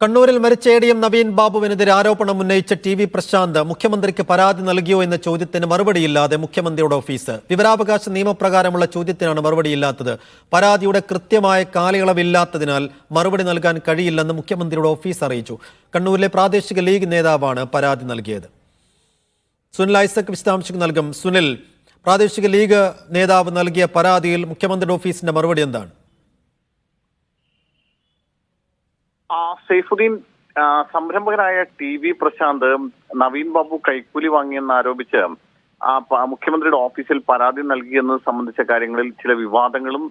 കണ്ണൂരിൽ മരിച്ച ADM നവീൻ ബാബുവിനെതിരെ ആരോപണം ഉന്നയിച്ച TV പ്രശാന്ത് മുഖ്യമന്ത്രിക്ക് പരാതി നൽകിയോ എന്ന ചോദ്യത്തിന് മറുപടിയില്ലാതെ മുഖ്യമന്ത്രിയുടെ ഓഫീസ്. വിവരാവകാശ നിയമപ്രകാരമുള്ള ചോദ്യത്തിനാണ് മറുപടിയില്ലാത്തത്. പരാതിയുടെ കൃത്യമായ കാലയളവില്ലാത്തതിനാൽ മറുപടി നൽകാൻ കഴിയില്ലെന്ന് മുഖ്യമന്ത്രിയുടെ ഓഫീസ് അറിയിച്ചു. കണ്ണൂരിലെ പ്രാദേശിക ലീഗ് നേതാവാണ് പരാതി നൽകിയത്. സുനിൽ ഐസക് വിശദാംശങ്ങൾ നൽകും. സുനിൽ, പ്രാദേശിക ലീഗ് നേതാവ് നൽകിയ പരാതിയിൽ മുഖ്യമന്ത്രിയുടെ ഓഫീസിന്റെ മറുപടി എന്താണ്? സൈഫുദ്ദീൻ സംരംഭകനായ TV പ്രശാന്ത് നവീൻ ബാബു കൈക്കൂലി വാങ്ങിയെന്ന് ആരോപിച്ച് മുഖ്യമന്ത്രിയുടെ ഓഫീസിൽ പരാതി നൽകിയെന്നത് സംബന്ധിച്ച കാര്യങ്ങളിൽ ചില വിവാദങ്ങളും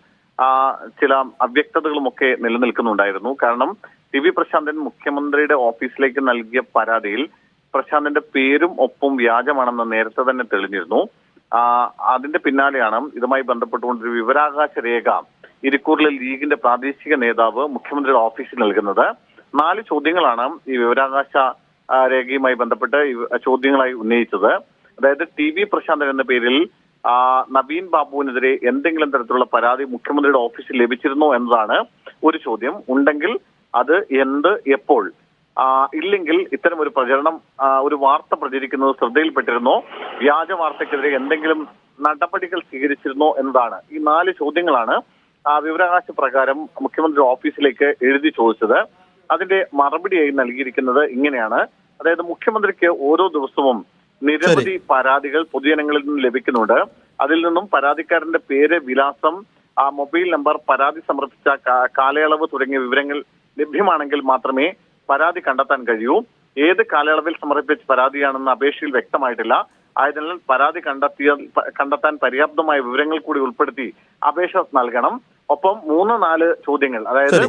ചില അവ്യക്തതകളും ഒക്കെ നിലനിൽക്കുന്നുണ്ടായിരുന്നു. കാരണം TV പ്രശാന്തൻ മുഖ്യമന്ത്രിയുടെ ഓഫീസിലേക്ക് നൽകിയ പരാതിയിൽ പ്രശാന്തിന്റെ പേരും ഒപ്പും വ്യാജമാണെന്ന് നേരത്തെ തന്നെ തെളിഞ്ഞിരുന്നു. അതിന്റെ പിന്നാലെയാണ് ഇതുമായി ബന്ധപ്പെട്ടുകൊണ്ടൊരു വിവരാവകാശ രേഖ ഇരിക്കൂറിലെ ലീഗിന്റെ പ്രാദേശിക നേതാവ് മുഖ്യമന്ത്രിയുടെ ഓഫീസിൽ നൽകുന്നത്. 4 ചോദ്യങ്ങളാണ് ഈ വിവരാവകാശ രേഖയുമായി ബന്ധപ്പെട്ട് ചോദ്യങ്ങളായി ഉന്നയിച്ചത്. അതായത് TV പ്രശാന്തൻ എന്ന പേരിൽ നവീൻ ബാബുവിനെതിരെ എന്തെങ്കിലും തരത്തിലുള്ള പരാതി മുഖ്യമന്ത്രിയുടെ ഓഫീസിൽ ലഭിച്ചിരുന്നോ എന്നതാണ് ഒരു ചോദ്യം. ഉണ്ടെങ്കിൽ അത് എന്ത്, എപ്പോൾ? ഇല്ലെങ്കിൽ ഇത്തരം ഒരു പ്രചരണം, ഒരു വാർത്ത പ്രചരിക്കുന്നത് ശ്രദ്ധയിൽപ്പെട്ടിരുന്നോ? വ്യാജ വാർത്തയ്ക്കെതിരെ എന്തെങ്കിലും നടപടികൾ സ്വീകരിച്ചിരുന്നോ എന്നതാണ്. ഈ 4 ചോദ്യങ്ങളാണ് വിവരാവകാശ പ്രകാരം മുഖ്യമന്ത്രി ഓഫീസിലേക്ക് എഴുതി ചോദിച്ചത്. അതിന്റെ മറുപടിയായി നൽകിയിരിക്കുന്നത് ഇങ്ങനെയാണ്. അതായത് മുഖ്യമന്ത്രിക്ക് ഓരോ ദിവസവും നിരവധി പരാതികൾ പൊതുജനങ്ങളിൽ നിന്ന് ലഭിക്കുന്നുണ്ട്. അതിൽ നിന്നും പരാതിക്കാരന്റെ പേര്, വിലാസം, മൊബൈൽ നമ്പർ, പരാതി സമർപ്പിച്ച കാലയളവ് തുടങ്ങിയ വിവരങ്ങൾ ലഭ്യമാണെങ്കിൽ മാത്രമേ പരാതി കണ്ടെത്താൻ കഴിയൂ. ഏത് കാലയളവിൽ സമർപ്പിച്ച പരാതിയാണെന്ന് അപേക്ഷയിൽ വ്യക്തമായിട്ടില്ല. ആയതിനാൽ പരാതി കണ്ടെത്താൻ പര്യാപ്തമായ വിവരങ്ങൾ കൂടി ഉൾപ്പെടുത്തി അപേക്ഷ നൽകണം. ഒപ്പം 3-4 ചോദ്യങ്ങൾ, അതായത്